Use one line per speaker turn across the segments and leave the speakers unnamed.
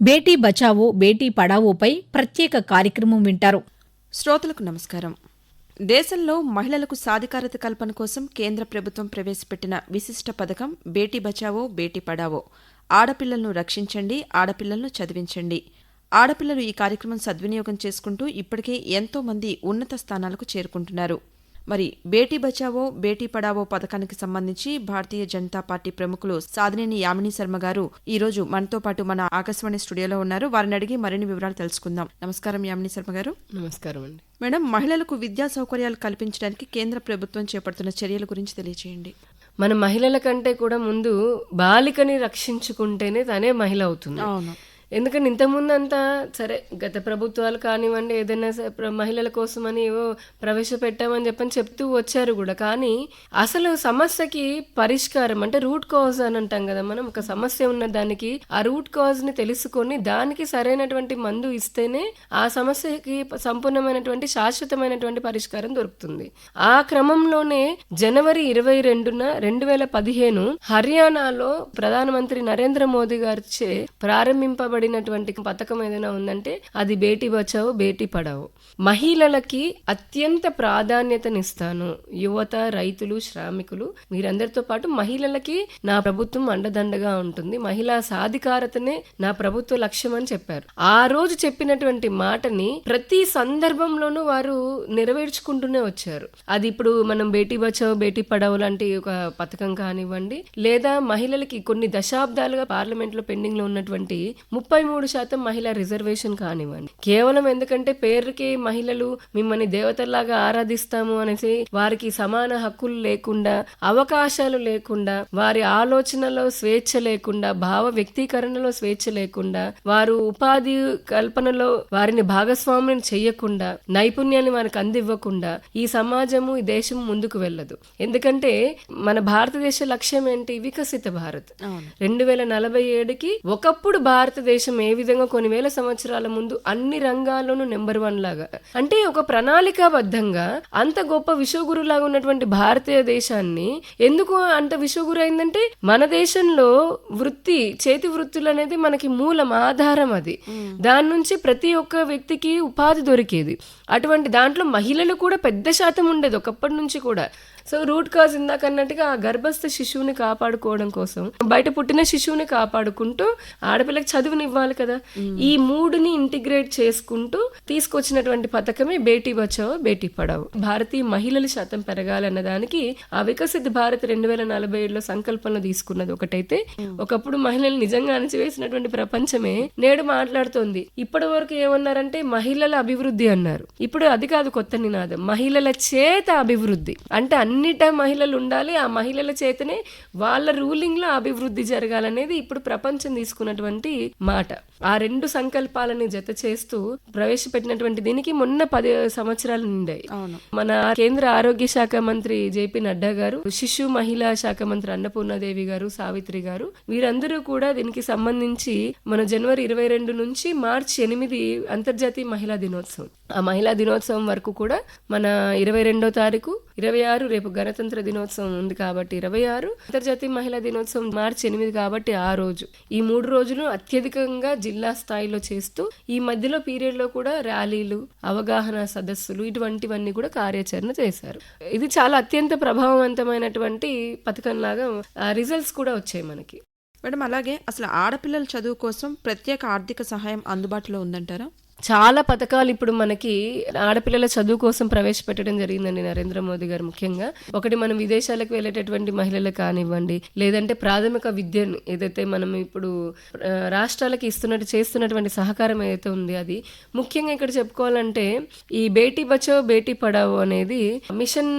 బేటీ బచావో బేటీ పడావోపై ప్రత్యేక కార్యక్రమం వింటారు.
శ్రోతలకు నమస్కారం. దేశంలో మహిళలకు సాధికారత కల్పన కోసం కేంద్ర ప్రభుత్వం ప్రవేశపెట్టిన విశిష్ట పథకం బేటీ బచావో బేటీ పడావో. ఆడపిల్లలను రక్షించండి, ఆడపిల్లలను చదివించండి. ఆడపిల్లలు ఈ కార్యక్రమం సద్వినియోగం చేసుకుంటూ ఇప్పటికే ఎంతో మంది ఉన్నత స్థానాలకు చేరుకుంటున్నారు. మరి బేటీ బచావో బేటీ పడావో పథకానికి సంబంధించి భారతీయ జనతా పార్టీ ప్రముఖులు సాధినేని యామినీ శర్మ గారు ఈ రోజు మనతో పాటు మన ఆకాశవాణి స్టూడియోలో ఉన్నారు. వారిని అడిగి మరిన్ని వివరాలు తెలుసుకుందాం. నమస్కారం యామినీ శర్మ గారు.
నమస్కారం అండి.
మేడం, మహిళలకు విద్యా సౌకర్యాలు కల్పించడానికి కేంద్ర ప్రభుత్వం చేపడుతున్న చర్యల గురించి తెలియజేయండి.
మన మహిళల కంటే కూడా ముందు బాలికని రక్షించుకుంటేనే తనే మహిళ అవుతుంది.
అవును.
ఎందుకంటే ఇంతకుముందంతా సరే గత ప్రభుత్వాలు కానివ్వండి ఏదైనా మహిళల కోసమని ఏవో ప్రవేశపెట్టామని చెప్తూ వచ్చారు కూడా. కానీ అసలు సమస్యకి పరిష్కారం అంటే రూట్ కాజ్ అని అంటాం కదా మనం. ఒక సమస్య ఉన్న దానికి ఆ రూట్ కాజ్ ని తెలుసుకొని దానికి సరైనటువంటి మందు ఇస్తేనే ఆ సమస్యకి సంపూర్ణమైనటువంటి శాశ్వతమైనటువంటి పరిష్కారం దొరుకుతుంది. ఆ క్రమంలోనే జనవరి 22న 2015 హర్యానాలో ప్రధానమంత్రి నరేంద్ర మోదీ గారిచే ప్రారంభింపబడినటువంటి పథకం ఏదైనా ఉందంటే అది బేటీ బచావో బేటీ పడావో. మహిళలకి అత్యంత ప్రాధాన్యతనిస్తాను. యువత, రైతులు, శ్రామికులు మీరందరితో పాటు మహిళలకి నా ప్రభుత్వం అండదండగా ఉంటుంది. మహిళా సాధికారతనే నా ప్రభుత్వ లక్ష్యం అని చెప్పారు. ఆ రోజు చెప్పినటువంటి మాటని ప్రతి సందర్భంలోనూ వారు నెరవేర్చుకుంటూనే వచ్చారు. అది ఇప్పుడు మనం బేటీ బచావో బేటీ పడావో లాంటి ఒక పథకం కానివ్వండి, లేదా మహిళలకి కొన్ని దశాబ్దాలుగా పార్లమెంట్ లో పెండింగ్ లో ఉన్నటువంటి 33% మహిళా రిజర్వేషన్ కానివ్వండి. కేవలం ఎందుకంటే పేరుకి మహిళలు మిమ్మల్ని దేవతల్లాగా ఆరాధిస్తాము అనేసి వారికి సమాన హక్కులు లేకుండా, అవకాశాలు లేకుండా, వారి ఆలోచనలో స్వేచ్ఛ లేకుండా, భావ వ్యక్తీకరణలో స్వేచ్ఛ లేకుండా, వారు ఉపాధి కల్పనలో వారిని భాగస్వామ్యం చెయ్యకుండా, నైపుణ్యాన్ని వారికి అందివ్వకుండా ఈ సమాజము ఈ దేశం ముందుకు వెళ్ళదు. ఎందుకంటే మన భారతదేశ లక్ష్యం ఏంటి? వికసిత భారత్. 2047కి ఒకప్పుడు భారతదేశం ఏ విధంగా కొన్ని వేల సంవత్సరాల ముందు అన్ని రంగాల్లోనూ నెంబర్ 1 లాగా, అంటే ఒక ప్రణాళికాబద్ధంగా అంత గొప్ప విశ్వగురులాగా ఉన్నటువంటి భారతీయ దేశాన్ని ఎందుకు అంత విశ్వగురు అయిందంటే మన దేశంలో చేతి వృత్తులు అనేది మనకి మూలం, ఆధారం. అది దాని నుంచి ప్రతి ఒక్క వ్యక్తికి ఉపాధి దొరికేది. అటువంటి దాంట్లో మహిళలు కూడా పెద్ద శాతం ఉండేది ఒకప్పటి నుంచి కూడా. సో రూట్ కాజ్ ఇందాక అన్నట్టుగా ఆ గర్భస్థ శిశువుని కాపాడుకోవడం కోసం, బయట పుట్టిన శిశువుని కాపాడుకుంటూ ఆడపిల్లకి చదువునివ్వాలి కదా. ఈ మూడుని ఇంటిగ్రేట్ చేసుకుంటూ తీసుకొచ్చినటువంటి పథకమే బేటీ బచావో బేటీ పడావో. భారతీయ మహిళల శాతం పెరగాలన్న దానికి ఆ వికసిత భారత్ 2047లో సంకల్పంలో తీసుకున్నది ఒకటైతే, ఒకప్పుడు మహిళలు నిజంగా అణచివేసినటువంటి ప్రపంచమే నేడు మాట్లాడుతోంది. ఇప్పటి వరకు ఏమన్నారంటే మహిళల అభివృద్ధి అన్నారు. ఇప్పుడు అది కాదు కొత్త నినాదం, మహిళల చేత అభివృద్ధి. అంటే అన్నిట మహిళలు ఉండాలి, ఆ మహిళల చేతనే వాళ్ళ రూలింగ్ లో అభివృద్ధి జరగాలనేది ఇప్పుడు ప్రపంచం తీసుకున్నటువంటి మాట. ఆ రెండు సంకల్పాలని జత చేస్తూ ప్రవేశపెట్టినటువంటి దీనికి మొన్న 10 సంవత్సరాలు నిండాయి. మన కేంద్ర ఆరోగ్య శాఖ మంత్రి జేపీ నడ్డా గారు, శిశు మహిళా శాఖ మంత్రి అన్నపూర్ణాదేవి గారు, సావిత్రి గారు, వీరందరూ కూడా దీనికి సంబంధించి మన జనవరి 22 నుంచి మార్చి 8 అంతర్జాతీయ మహిళా దినోత్సవం. ఆ మహిళా దినోత్సవం వరకు కూడా మన 22వ తారీఖు, 26 రేపు గణతంత్ర దినోత్సవం ఉంది కాబట్టి 26, అంతర్జాతీయ మహిళా దినోత్సవం మార్చి 8 కాబట్టి ఆ రోజు, ఈ 3 రోజులు అత్యధికంగా జిల్లా స్థాయిలో చేస్తూ ఈ మధ్యలో పీరియడ్ లో కూడా ర్యాలీలు, అవగాహన సదస్సులు ఇటువంటివన్నీ కూడా కార్యాచరణ చేశారు. ఇది చాలా అత్యంత ప్రభావవంతమైనటువంటి పథకం లాగా రిజల్ట్స్ కూడా వచ్చాయి మనకి.
మేడం, అలాగే అసలు ఆడపిల్లల చదువు కోసం ప్రత్యేక ఆర్థిక సహాయం అందుబాటులో ఉందంటారా?
చాలా పథకాలు ఇప్పుడు మనకి ఆడపిల్లల చదువు కోసం ప్రవేశపెట్టడం జరిగిందండి నరేంద్ర మోదీ గారు. ముఖ్యంగా ఒకటి, మనం విదేశాలకు వెళ్ళేటటువంటి మహిళలకు కానివ్వండి, లేదంటే ప్రాథమిక విద్యను ఏదైతే మనం ఇప్పుడు రాష్ట్రాలకి చేస్తున్నటువంటి సహకారం ఏదైతే ఉంది, అది ముఖ్యంగా ఇక్కడ చెప్పుకోవాలంటే ఈ బేటీ బచావో బేటీ పడావో అనేది మిషన్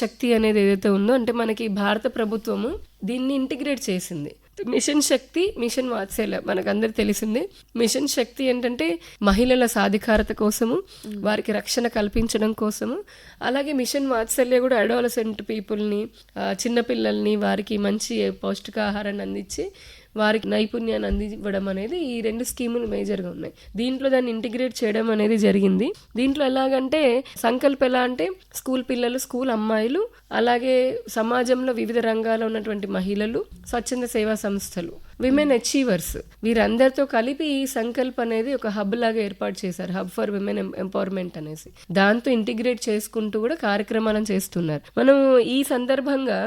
శక్తి అనేది ఏదైతే ఉందో, అంటే మనకి భారత ప్రభుత్వము దీన్ని ఇంటిగ్రేట్ చేసింది. మిషన్ శక్తి, మిషన్ వాత్సల్య మనకందరూ తెలిసింది. మిషన్ శక్తి ఏంటంటే మహిళల సాధికారత కోసము, వారికి రక్షణ కల్పించడం కోసము. అలాగే మిషన్ వాత్సల్య కూడా అడాలసెంట్ పీపుల్ని, చిన్నపిల్లల్ని, వారికి మంచి పౌష్టికాహారాన్ని అందించి వారికి నైపుణ్యాన్ని అందివ్వడం అనేది ఈ 2 స్కీములు మేజర్గా ఉన్నాయి. దీంట్లో దాన్ని ఇంటిగ్రేట్ చేయడం అనేది జరిగింది. దీంట్లో ఎలాగంటే సంకల్పం ఎలా అంటే స్కూల్ పిల్లలు, స్కూల్ అమ్మాయిలు, అలాగే సమాజంలో వివిధ రంగాల్లో ఉన్నటువంటి మహిళలు, స్వచ్ఛంద సేవా సంస్థలు విమెన్ అచీవర్స్, వీరందరితో కలిపి ఈ సంకల్ప్ అనేది ఒక హబ్ లాగా ఏర్పాటు చేశారు, హబ్ ఫర్ విమెన్ ఎంపవర్మెంట్ అనేసి. దాంతో ఇంటిగ్రేట్ చేసుకుంటూ కూడా కార్యక్రమాలను చేస్తున్నారు. మనం ఈ సందర్భంగా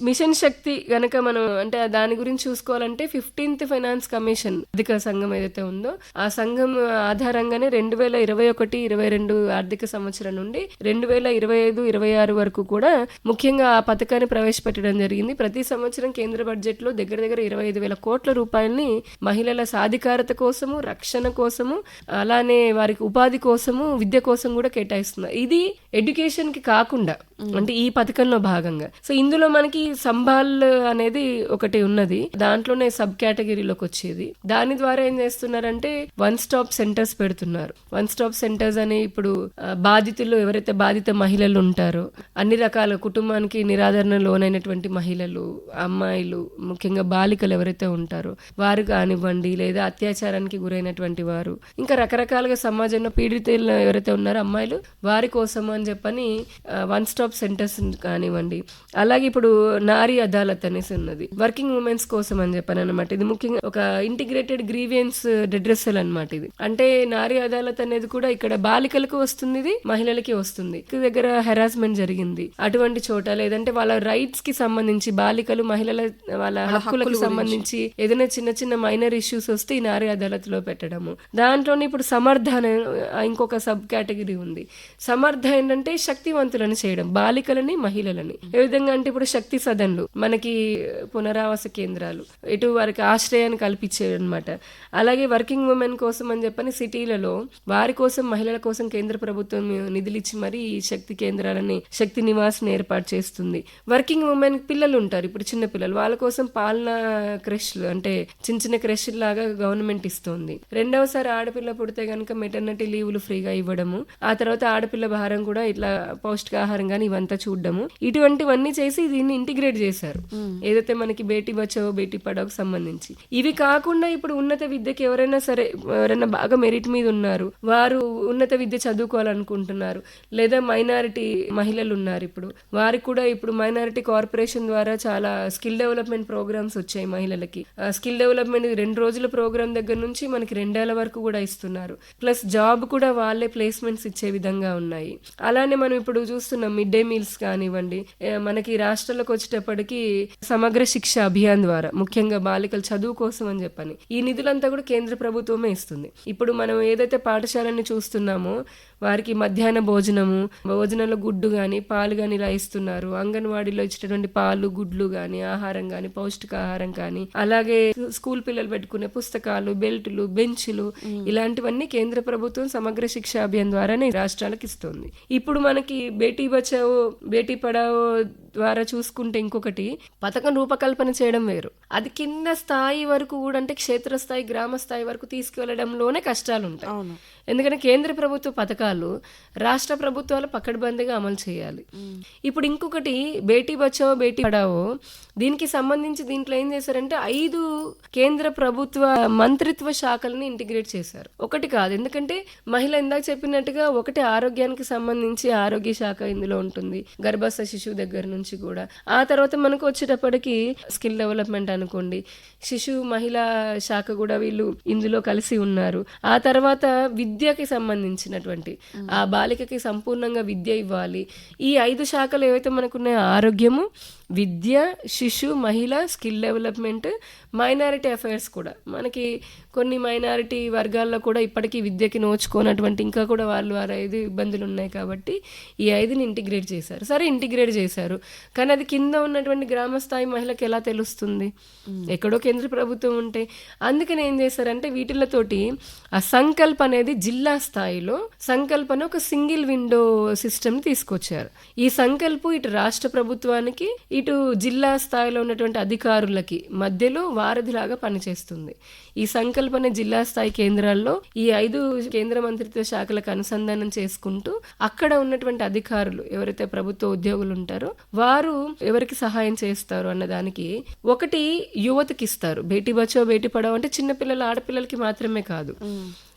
మిషన్ శక్తి గనక మనం అంటే దాని గురించి చూసుకోవాలంటే 15th ఫైనాన్స్ కమిషన్ ఆర్థిక సంఘం ఏదైతే ఉందో ఆ సంఘం ఆధారంగానే 2021-22 ఆర్థిక సంవత్సరం నుండి 2025-26 వరకు కూడా ముఖ్యంగా ఆ పథకాన్ని ప్రవేశపెట్టడం జరిగింది. ప్రతి సంవత్సరం కేంద్ర బడ్జెట్ లో దగ్గర 25,000 కోట్ల రూపాయలని మహిళల సాధికారత కోసము, రక్షణ కోసము, అలానే వారికి ఉపాధి కోసము, విద్య కోసం కూడా కేటాయిస్తున్నారు. ఇది ఎడ్యుకేషన్ కి కాకుండా అంటే ఈ పథకంలో భాగంగా. సో ఇందులో మనకి సంభాల్ అనేది ఒకటి ఉన్నది, దాంట్లోనే సబ్ కేటగిరీలోకి వచ్చేది. దాని ద్వారా ఏం చేస్తున్నారంటే వన్ స్టాప్ సెంటర్స్ పెడుతున్నారు. వన్ స్టాప్ సెంటర్స్ అని ఇప్పుడు బాధితులు ఎవరైతే బాధిత మహిళలు ఉంటారో, అన్ని రకాల కుటుంబానికి నిరాదరణ లోనైనటువంటి మహిళలు, అమ్మాయిలు, ముఖ్యంగా బాలికలు ఎవరైతే ఉంటారో వారు కానివ్వండి, లేదా అత్యాచారానికి గురైనటువంటి వారు, ఇంకా రకరకాలుగా సమాజంలో పీడితులు ఎవరైతే ఉన్నారో అమ్మాయిలు, వారి కోసం అని చెప్పని వన్ స్టాప్ సెంటర్స్ కానివ్వండి. అలాగే ఇప్పుడు నారీ అదాలత్ అనేసి ఉన్నది, వర్కింగ్ ఉమెన్స్ కోసం అని చెప్పాను అనమాట. ఇది ముఖ్యంగా ఒక ఇంటిగ్రేటెడ్ గ్రీవియన్స్ రెడ్రెసల్ అనమాట. ఇది అంటే నారీ అదాలత్ అనేది కూడా ఇక్కడ బాలికలకు వస్తుంది, ఇది మహిళలకి వస్తుంది. దగ్గర హెరాస్మెంట్ జరిగింది అటువంటి చోట, లేదంటే వాళ్ళ రైట్స్ కి సంబంధించి, బాలికలు మహిళల వాళ్ళ హక్కులకు సంబంధించి ఏదైనా చిన్న చిన్న మైనర్ ఇష్యూస్ వస్తే ఈ నారీ అదాలత్ లో పెట్టడము. దాంట్లోనే ఇప్పుడు సమర్థ అనే ఇంకొక సబ్ కేటగిరీ ఉంది. సమర్థ ఏంటంటే శక్తివంతులను చేయడం, బాలికలని మహిళలని. ఏ విధంగా అంటే ఇప్పుడు శక్తి సదన్లు, మనకి పునరావాస కేంద్రాలు, ఇటు వారికి ఆశ్రయాన్ని కల్పించేది అనమాట. అలాగే వర్కింగ్ ఉమెన్ కోసం అని చెప్పని సిటీలలో వారి కోసం, మహిళల కోసం కేంద్ర ప్రభుత్వం నిధులు ఇచ్చి మరి ఈ శక్తి కేంద్రాలని, శక్తి నివాస్ని ఏర్పాటు చేస్తుంది. వర్కింగ్ ఉమెన్ పిల్లలు ఉంటారు, ఇప్పుడు చిన్న పిల్లలు, వాళ్ళ కోసం పాలనా క్రష్లు అంటే చిన్న చిన్న క్రష్ లాగా గవర్నమెంట్ ఇస్తుంది. రెండవసారి ఆడపిల్ల పుడితే గనక మెటర్నిటీ లీవ్లు ఫ్రీగా ఇవ్వడము, ఆ తర్వాత ఆడపిల్ల భారం కూడా ఇట్లా పౌష్టికాహారం గానీ ఇవంతా చూడడము, ఇటువంటివన్నీ చేసి దీన్ని ఇంటిగ్రేట్ చేశారు. ఏదైతే మనకి బేటీ బచావో బేటీ పడావోకి సంబంధించి. ఇవి కాకుండా ఇప్పుడు ఉన్నత విద్యకి ఎవరైనా సరే, ఎవరైనా బాగా మెరిట్ మీద ఉన్నారు, వారు ఉన్నత విద్య చదువుకోవాలనుకుంటున్నారు, లేదా మైనారిటీ మహిళలు ఉన్నారు, ఇప్పుడు వారికి కూడా ఇప్పుడు మైనారిటీ కార్పొరేషన్ ద్వారా చాలా స్కిల్ డెవలప్మెంట్ ప్రోగ్రామ్స్ వచ్చాయి మహిళలకి. స్కిల్ డెవలప్మెంట్ 2 రోజుల ప్రోగ్రామ్ దగ్గర నుంచి మనకి 2 ఏళ్ల వరకు కూడా ఇస్తున్నారు. ప్లస్ జాబ్ కూడా వాళ్ళే ప్లేస్మెంట్స్ ఇచ్చే విధంగా ఉన్నాయి. అలానే మనం ఇప్పుడు చూస్తున్నాం మిడ్ డే మీల్స్ కానివ్వండి, మనకి రాష్ట్రాలకు వచ్చేటప్పటికి సమగ్ర శిక్ష అభియాన్ ద్వారా ముఖ్యంగా బాలికల చదువు కోసం అని చెప్పని ఈ నిధులంతా కూడా కేంద్ర ప్రభుత్వమే ఇస్తుంది. ఇప్పుడు మనం ఏదైతే పాఠశాలని చూస్తున్నామో వారికి మధ్యాహ్న భోజనంలో గుడ్డు గాని పాలు గాని ఇలా ఇస్తున్నారు. అంగన్వాడీలో ఇచ్చేటటువంటి పాలు, గుడ్లు గాని, ఆహారం గాని, పౌష్టికాహారం కానీ, అలాగే స్కూల్ పిల్లలు పెట్టుకునే పుస్తకాలు, బెల్టులు, బెంచ్లు, ఇలాంటివన్నీ కేంద్ర ప్రభుత్వం సమగ్ర శిక్ష అభియాన్ ద్వారానే రాష్ట్రాలకు ఇస్తుంది. ఇప్పుడు మనకి బేటీ బచావో బేటీ పడావో ద్వారా చూసుకుంటే ఇంకొకటి పథకం రూపకల్పన చేయడం వేరు, అది కింద స్థాయి వరకు కూడా అంటే క్షేత్రస్థాయి, గ్రామ స్థాయి వరకు తీసుకువెళ్లడంలోనే కష్టాలు ఉంటాయి. ఎందుకంటే కేంద్ర ప్రభుత్వ పథకాలు రాష్ట్ర ప్రభుత్వాలు పకడ్బందీగా అమలు చేయాలి. ఇప్పుడు ఇంకొకటి బేటీ బచావో బేటీ పడావో, దీనికి సంబంధించి దీంట్లో ఏం చేశారంటే 5 కేంద్ర ప్రభుత్వ మంత్రిత్వ శాఖలని ఇంటిగ్రేట్ చేశారు. ఒకటి కాదు, ఎందుకంటే మహిళ ఇందాక చెప్పినట్టుగా ఒకటి ఆరోగ్యానికి సంబంధించి ఆరోగ్య శాఖ ఇందులో ఉంటుంది, గర్భస్థ శిశువు దగ్గర నుంచి కూడా. ఆ తర్వాత మనకు వచ్చేటప్పటికి స్కిల్ డెవలప్మెంట్ అనుకోండి, శిశు మహిళా శాఖ కూడా వీళ్ళు ఇందులో కలిసి ఉన్నారు. ఆ తర్వాత విద్యకి సంబంధించినటువంటి ఆ బాలికకి సంపూర్ణంగా విద్య ఇవ్వాలి. ఈ 5 శాఖలు ఏవైతే మనకున్నాయో, ఆరోగ్యము, విద్య, శిశు, మహిళ, స్కిల్ డెవలప్మెంట్, మైనారిటీ అఫైర్స్ కూడా, మనకి కొన్ని మైనారిటీ వర్గాల్లో కూడా ఇప్పటికీ విద్యకి నోచుకోనటువంటి ఇంకా కూడా వాళ్ళు 5 ఇబ్బందులు ఉన్నాయి. కాబట్టి ఈ 5ని ఇంటిగ్రేట్ చేశారు. సరే ఇంటిగ్రేట్ చేశారు, కానీ అది కింద ఉన్నటువంటి గ్రామస్థాయి మహిళకి ఎలా తెలుస్తుంది? ఎక్కడో కేంద్ర ప్రభుత్వం ఉంటే. అందుకని ఏం చేశారంటే వీటిలతోటి ఆ సంకల్ప్ అనేది జిల్లా స్థాయిలో సంకల్పన ఒక సింగిల్ విండో సిస్టమ్ తీసుకొచ్చారు. ఈ సంకల్ప్ ఇటు రాష్ట్ర ప్రభుత్వానికి, ఇటు జిల్లా స్థాయిలో ఉన్నటువంటి అధికారులకి మధ్యలో వారధిలాగా పనిచేస్తుంది. ఈ సంకల్పన జిల్లా స్థాయి కేంద్రాల్లో ఈ 5 కేంద్ర మంత్రిత్వ శాఖలకు అనుసంధానం చేసుకుంటూ అక్కడ ఉన్నటువంటి అధికారులు ఎవరైతే ప్రభుత్వ ఉద్యోగులు ఉంటారో వారు ఎవరికి సహాయం చేస్తారు అన్నదానికి ఒకటి యువతకి ఇస్తారు. బేటీ బచావో బేటీ పడావో అంటే చిన్నపిల్లల ఆడపిల్లలకి మాత్రమే కాదు,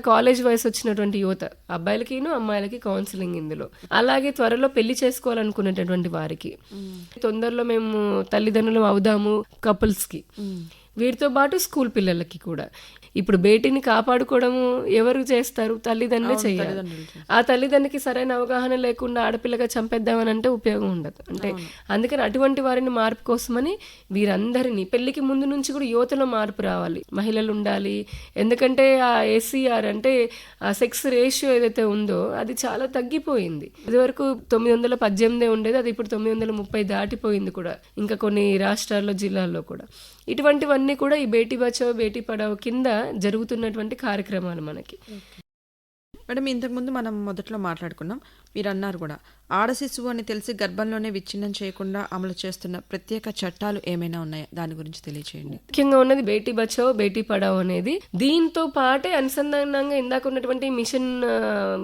కాలేజ్ వయసు వచ్చినటువంటి యువత, అబ్బాయిలకిను అమ్మాయిలకి కౌన్సిలింగ్ ఇందులో. అలాగే త్వరలో పెళ్లి చేసుకోవాలనుకునేటటువంటి వారికి, తొందరలో మేము తల్లిదండ్రులు అవుదాము కపుల్స్ కి, వీటితో పాటు స్కూల్ పిల్లలకి కూడా. ఇప్పుడు బేటీని కాపాడుకోవడము ఎవరు చేస్తారు? తల్లిదండ్రులే చేయాలి. ఆ తల్లిదండ్రికి సరైన అవగాహన లేకుండా ఆడపిల్లగా చంపేద్దామని అంటే ఉపయోగం ఉండదు. అంటే అందుకని అటువంటి వారిని మార్పు కోసమని వీరందరినీ పెళ్లికి ముందు నుంచి కూడా యువతలో మార్పు రావాలి, మహిళలు ఉండాలి. ఎందుకంటే ఆ ACR అంటే ఆ సెక్స్ రేషియో ఏదైతే ఉందో అది చాలా తగ్గిపోయింది. ఇదివరకు 918 ఉండేది, అది ఇప్పుడు 930 దాటిపోయింది కూడా, ఇంకా కొన్ని రాష్ట్రాల్లో జిల్లాల్లో కూడా. ఇటువంటివన్నీ కూడా ఈ బేటీ బచావో బేటీ పడావో కింద జరుగుతున్నటువంటి కార్యక్రమాలు మనకి.
మేడం, ఇంతకుముందు మనం మొదట్లో మాట్లాడుకున్నాం, మీరు అన్నారు కూడా ఆడ శిశువు అని తెలిసి గర్భంలోనే విచ్ఛిన్నం చేయకుండా అమలు చేస్తున్న ప్రత్యేక చట్టాలు ఏమైనా ఉన్నాయా? దాని గురించి తెలియచేయండి.
ముఖ్యంగా ఉన్నది బేటీ బచావో బేటీ పడావో అనేది. దీంతో పాటే అనుసంధానంగా ఇందాక ఉన్నటువంటి మిషన్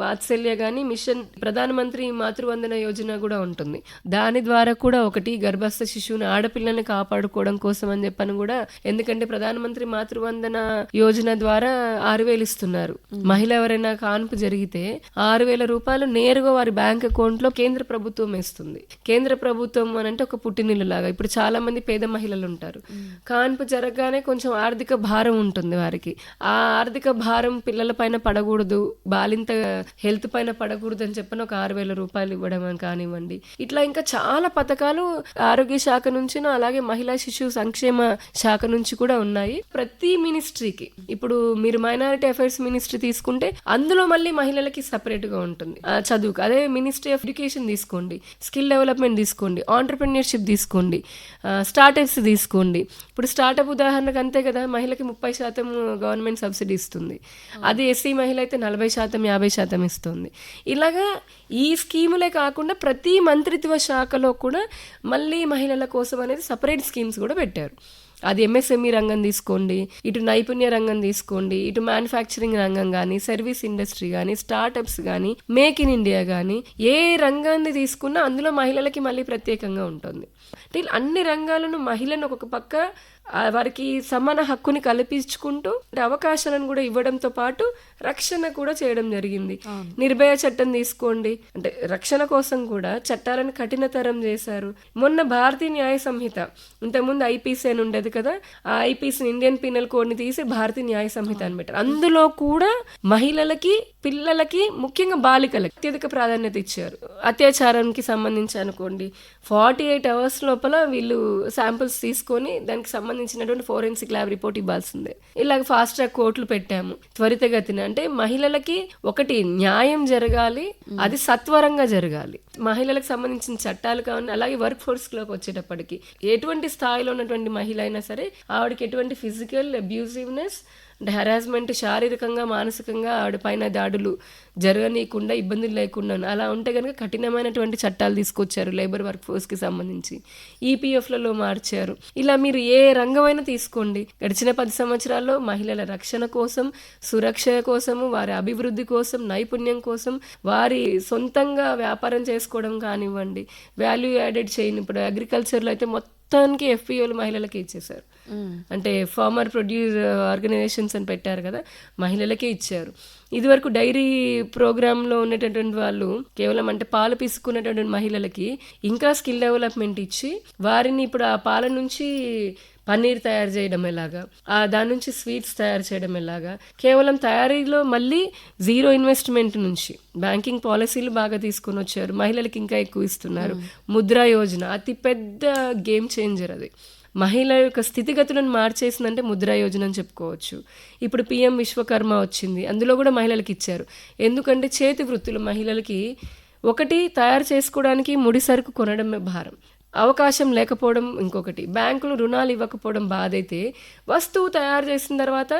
వాత్సల్య గాని, మిషన్ ప్రధానమంత్రి మాతృవందన యోజన కూడా ఉంటుంది. దాని ద్వారా కూడా ఒకటి గర్భస్థ శిశువుని ఆడపిల్లని కాపాడుకోవడం కోసం అని చెప్పని కూడా, ఎందుకంటే ప్రధానమంత్రి మాతృవందన యోజన ద్వారా 6,000 ఇస్తున్నారు. మహిళ ఎవరైనా కాన్పు జరిగితే 6,000 రూపాయలు నేరుగా వారి బ్యాంక్ అకౌంట్ లో కేంద్ర ప్రభుత్వం వేస్తుంది. కేంద్ర ప్రభుత్వం అని అంటే ఒక పుట్టినిల్లు లాగా. ఇప్పుడు చాలా మంది పేద మహిళలు ఉంటారు, కాన్పు జరగగానే కొంచెం ఆర్థిక భారం ఉంటుంది వారికి. ఆ ఆర్థిక భారం పిల్లల పైన పడకూడదు, బాలింత హెల్త్ పైన పడకూడదు అని చెప్పని ఒక 6,000 రూపాయలు ఇవ్వడం కానివ్వండి. ఇట్లా ఇంకా చాలా పథకాలు ఆరోగ్య శాఖ నుంచి, అలాగే మహిళా శిశు సంక్షేమ శాఖ నుంచి కూడా ఉన్నాయి. ప్రతి మినిస్ట్రీకి, ఇప్పుడు మీరు మైనారిటీ అఫైర్స్ మినిస్ట్రీ తీసుకుంటే అందులో మళ్ళీ మహిళలకి సపరేట్ గా ఉంటుంది చదువుకు. అదే మినిస్ట్రీ ఆఫ్ ఎడ్యుకేషన్ తీసుకోండి, స్కిల్ డెవలప్మెంట్ తీసుకోండి, ఆంటర్‌ప్రెన్యూర్‌షిప్ తీసుకోండి, స్టార్టప్స్ తీసుకోండి. ఇప్పుడు స్టార్టప్ ఉదాహరణకు అంతే కదా, మహిళకి 30% గవర్నమెంట్ సబ్సిడీ ఇస్తుంది. అది ఎస్సీ మహిళ అయితే 40%, 50% ఇస్తుంది. ఇలాగా ఈ స్కీములే కాకుండా ప్రతి మంత్రిత్వ శాఖలో కూడా మళ్ళీ మహిళల కోసం అనేది సపరేట్ స్కీమ్స్ కూడా పెట్టారు. అది MSME రంగం తీసుకోండి, ఇటు నైపుణ్య రంగం తీసుకోండి, ఇటు మ్యానుఫ్యాక్చరింగ్ రంగం కానీ, సర్వీస్ ఇండస్ట్రీ కానీ, స్టార్టప్స్ కానీ, మేక్ ఇన్ ఇండియా కానీ, ఏ రంగాన్ని తీసుకున్నా అందులో మహిళలకి మళ్ళీ ప్రత్యేకంగా ఉంటుంది. అంటే అన్ని రంగాలను మహిళను ఒక పక్క వారికి సమాన హక్కుని కల్పించుకుంటూ అవకాశాలను కూడా ఇవ్వడంతో పాటు రక్షణ కూడా చేయడం జరిగింది. నిర్భయ చట్టం తీసుకోండి, అంటే రక్షణ కోసం కూడా చట్టాలను కఠినతరం చేశారు. మొన్న భారతీయ న్యాయ సంహిత, ఇంతకుముందు IPC అని ఉండేది కదా, ఆ IPC ఇండియన్ పీనల్ కోడ్ ని తీసి భారతీయ న్యాయ సంహిత అని పెట్టారు. అందులో కూడా మహిళలకి, పిల్లలకి, ముఖ్యంగా బాలికలకి అత్యధిక ప్రాధాన్యత ఇచ్చారు. అత్యాచారానికి సంబంధించి అనుకోండి, 48 hours లోపల వీళ్ళు శాంపుల్స్ తీసుకొని దానికి సంబంధించినటువంటి ఫోరెన్సిక్ ల్యాబ్ రిపోర్ట్ ఇవ్వాల్సిందే. ఇలాగ ఫాస్ట్ ట్రాక్ కోర్టులు పెట్టాము త్వరితగతిన. అంటే మహిళలకి ఒకటి న్యాయం జరగాలి, అది సత్వరంగా జరగాలి. మహిళలకు సంబంధించిన చట్టాలు కావాలి. అలాగే వర్క్ ఫోర్స్ లోకి వచ్చేటప్పటికి ఎటువంటి స్థాయిలో ఉన్నటువంటి మహిళ అయినా సరే ఆవిడకి ఎటువంటి ఫిజికల్ అబ్యూజివ్నెస్ అంటే హెరాస్మెంట్, శారీరకంగా మానసికంగా ఆవిడ పైన దాడులు జరగనీయకుండా, ఇబ్బందులు లేకుండా అలా ఉంటే కనుక కఠినమైనటువంటి చట్టాలు తీసుకొచ్చారు లేబర్ వర్క్ ఫోర్స్కి సంబంధించి. EPFలలో మార్చారు. ఇలా మీరు ఏ రంగమైనా తీసుకోండి, గడిచిన 10 సంవత్సరాల్లో మహిళల రక్షణ కోసం, సురక్ష కోసము, వారి అభివృద్ధి కోసం, నైపుణ్యం కోసం, వారి సొంతంగా వ్యాపారం చేసుకోవడం కానివ్వండి, వాల్యూ యాడెడ్ చైన్, ఇప్పుడు అగ్రికల్చర్లో అయితే మొత్తానికి FPOలు మహిళలకే ఇచ్చేశారు. అంటే ఫార్మర్ ప్రొడ్యూస్ ఆర్గనైజేషన్స్ అని పెట్టారు కదా, మహిళలకే ఇచ్చారు. ఇదివరకు డైరీ ప్రోగ్రాంలో ఉన్నటువంటి వాళ్ళు కేవలం అంటే పాలు పిసుకున్నటువంటి మహిళలకి ఇంకా స్కిల్ డెవలప్మెంట్ ఇచ్చి వారిని ఇప్పుడు ఆ పాల నుంచి పన్నీర్ తయారు చేయడం ఎలాగా, దాని నుంచి స్వీట్స్ తయారు చేయడం ఎలాగా, కేవలం తయారీలో మళ్ళీ 0 ఇన్వెస్ట్మెంట్ నుంచి బ్యాంకింగ్ పాలసీలు బాగా తీసుకొని వచ్చారు. మహిళలకి ఇంకా ఎక్కువ ఇస్తున్నారు. ముద్రా యోజన అతి పెద్ద గేమ్ చేంజర్. అది మహిళ యొక్క స్థితిగతులను మార్చేసిందంటే ముద్రా యోజన అని చెప్పుకోవచ్చు. ఇప్పుడు PM విశ్వకర్మ వచ్చింది, అందులో కూడా మహిళలకి ఇచ్చారు. ఎందుకంటే చేతి వృత్తులు మహిళలకి ఒకటి తయారు చేసుకోవడానికి ముడి సరుకు కొనడం భారం, అవకాశం లేకపోవడం ఇంకొకటి, బ్యాంకులు రుణాలు ఇవ్వకపోవడం బాధ అయితే, వస్తువు తయారు చేసిన తర్వాత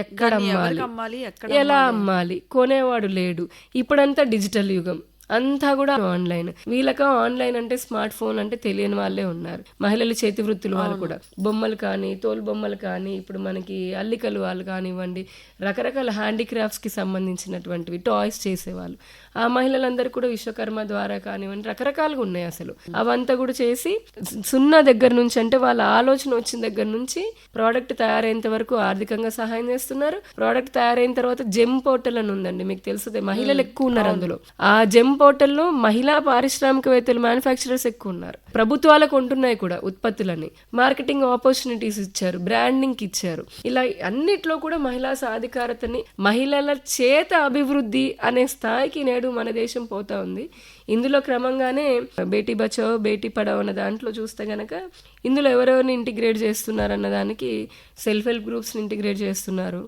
ఎక్కడ అమ్మాలి, ఎలా అమ్మాలి, కొనేవాడు లేడు. ఇప్పుడంతా డిజిటల్ యుగం, అంతా కూడా ఆన్లైన్. వీళ్ళకి ఆన్లైన్ అంటే స్మార్ట్ ఫోన్ అంటే తెలియని వాళ్ళే ఉన్నారు. మహిళలు చేతి వృత్తులు వాళ్ళు కూడా బొమ్మలు కానీ, తోలు బొమ్మలు కానీ, ఇప్పుడు మనకి అల్లికలు వాళ్ళు కానివ్వండి, రకరకాల హ్యాండీక్రాఫ్ట్స్కి సంబంధించినటువంటివి టాయ్స్ చేసేవాళ్ళు, ఆ మహిళలందరూ కూడా విశ్వకర్మ ద్వారా కానివ్వండి రకరకాలుగా ఉన్నాయి. అసలు అవంతా కూడా చేసి సున్నా దగ్గర నుంచి, అంటే వాళ్ళ ఆలోచన వచ్చిన దగ్గర నుంచి ప్రోడక్ట్ తయారైనంత వరకు ఆర్థికంగా సహాయం చేస్తున్నారు. ప్రోడక్ట్ తయారైన తర్వాత జెమ్ పోర్టల్ అని ఉందండి, మీకు తెలుసు, మహిళలు ఎక్కువ ఉన్నారు అందులో. ఆ జెమ్ పోర్టల్లో మహిళా పారిశ్రామికవేత్తలు మ్యానుఫ్యాక్చరర్స్ ఎక్కువ ఉన్నారు. ప్రభుత్వాలకు ఉంటున్నాయి కూడా ఉత్పత్తులని, మార్కెటింగ్ ఆపర్చునిటీస్ ఇచ్చారు, బ్రాండింగ్ ఇచ్చారు. ఇలా అన్నిట్లో కూడా మహిళా సాధికారతని, మహిళల చేత అభివృద్ధి అనే స్థాయికి నేడు మన దేశం పోతా ఉంది. ఇందులో క్రమంగానే బేటీ బచావో బేటీ పడావో అన్న దాంట్లో చూస్తే గనక ఇందులో ఎవరెవరిని ఇంటిగ్రేట్ చేస్తున్నారు అన్న దానికి సెల్ఫ్ హెల్ప్ గ్రూప్స్ని ఇంటిగ్రేట్ చేస్తున్నారు,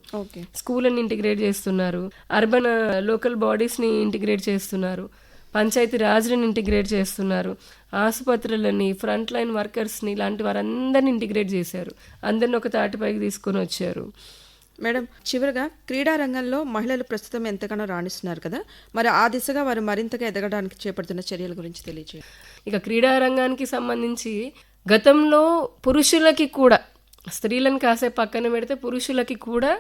స్కూళ్ళని ఇంటిగ్రేట్ చేస్తున్నారు, అర్బన్ లోకల్ బాడీస్ని ఇంటిగ్రేట్ చేస్తున్నారు, పంచాయతీ రాజ్ని ఇంటిగ్రేట్ చేస్తున్నారు, ఆసుపత్రులని, ఫ్రంట్ లైన్ వర్కర్స్ని, ఇలాంటి వారందరిని ఇంటిగ్రేట్ చేశారు. అందరిని ఒక తాటిపైకి తీసుకొని వచ్చారు.
మేడం, చివరిగా క్రీడా రంగంలో మహిళలు ప్రస్తుతం ఎంతగానో రాణిస్తున్నారు కదా, మరి ఆ దిశగా వారు మరింతగా ఎదగడానికి చేపడుతున్న చర్యల గురించి తెలియజేయండి.
ఇక క్రీడా రంగానికి సంబంధించి గతంలో పురుషులకి కూడా, స్త్రీలను కాసేపు పక్కన పెడితే పురుషులకి కూడా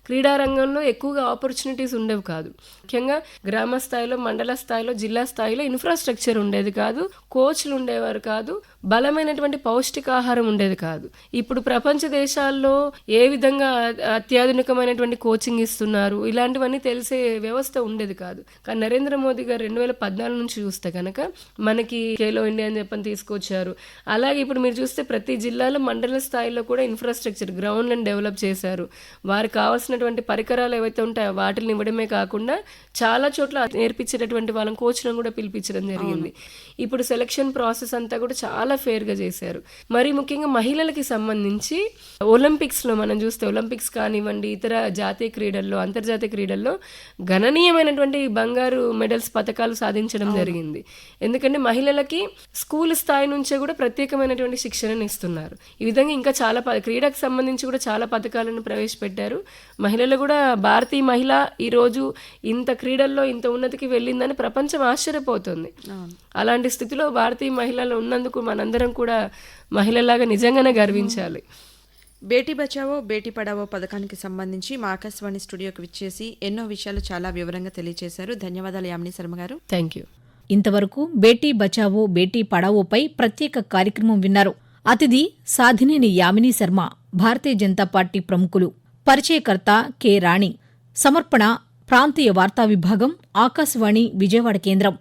క్రీడా రంగంలో ఎక్కువగా ఆపర్చునిటీస్ ఉండేవి కాదు. ముఖ్యంగా గ్రామ స్థాయిలో, మండల స్థాయిలో, జిల్లా స్థాయిలో ఇన్ఫ్రాస్ట్రక్చర్ ఉండేది కాదు, కోచ్లు ఉండేవారు కాదు, బలమైనటువంటి పౌష్టికాహారం ఉండేది కాదు. ఇప్పుడు ప్రపంచ దేశాల్లో ఏ విధంగా అత్యాధునికమైనటువంటి కోచింగ్ ఇస్తున్నారు, ఇలాంటివన్నీ తెలిసే వ్యవస్థ ఉండేది కాదు. కానీ నరేంద్ర మోదీ గారు 2014 నుంచి చూస్తే కనుక మనకి ఖేలో ఇండియా అని చెప్పని తీసుకొచ్చారు. అలాగే ఇప్పుడు మీరు చూస్తే ప్రతి జిల్లాలో, మండల స్థాయిలో కూడా ఇన్ఫ్రాస్ట్రక్చర్, గ్రౌండ్లను డెవలప్ చేశారు. వారికి కావాల్సినటువంటి పరికరాలు ఏవైతే ఉంటాయో వాటిని ఇవ్వడమే కాకుండా చాలా చోట్ల నేర్పించేటటువంటి వాళ్ళని, కోచ్లను కూడా పిలిపించడం జరిగింది. ఇప్పుడు సెలక్షన్ ప్రాసెస్ అంతా కూడా చాలా ఫేర్గా చేశారు. మరి ముఖ్యంగా మహిళలకి సంబంధించి ఒలింపిక్స్లో మనం చూస్తే, ఒలింపిక్స్ కానివ్వండి, ఇతర జాతీయ క్రీడల్లో, అంతర్జాతీయ క్రీడల్లో గణనీయమైనటువంటి బంగారు మెడల్స్, పథకాలు సాధించడం జరిగింది. ఎందుకంటే మహిళలకి స్కూల్ స్థాయి నుంచే కూడా ప్రత్యేకమైనటువంటి శిక్షణను ఇస్తున్నారు. ఈ విధంగా ఇంకా చాలా క్రీడకు సంబంధించి కూడా చాలా పథకాలను ప్రవేశపెట్టారు. మహిళలు కూడా, భారతీయ మహిళ ఈరోజు ఇంత క్రీడల్లో ఇంత ఉన్నతికి వెళ్ళిందని ప్రపంచం ఆశ్చర్యపోతుంది. అలాంటి స్థితిలో భారతీయ మహిళలు ఉన్నందుకు మనందరం కూడా మహిళలాగా నిజంగానే గర్వించాలి.
బేటీ బచావో బేటీ పడావో పథకానికి సంబంధించి మా ఆకాశవాణి స్టూడియోకి విచ్చేసి ఎన్నో విషయాలు చాలా వివరంగా తెలియజేశారు. ధన్యవాదాలు యామిని శర్మ గారు.
Thank you.
ఇంతవరకు బేటీ బచావో బేటీ పడావోపై ప్రత్యేక కార్యక్రమం విన్నారు. అతిథి సాధినేని యామిని శర్మ, భారతీయ జనతా పార్టీ ప్రముఖులు. పరిచయకర్త కె రాణి. సమర్పణ ప్రాంతీయ వార్తా విభాగం, ఆకాశవాణి విజయవాడ కేంద్రం.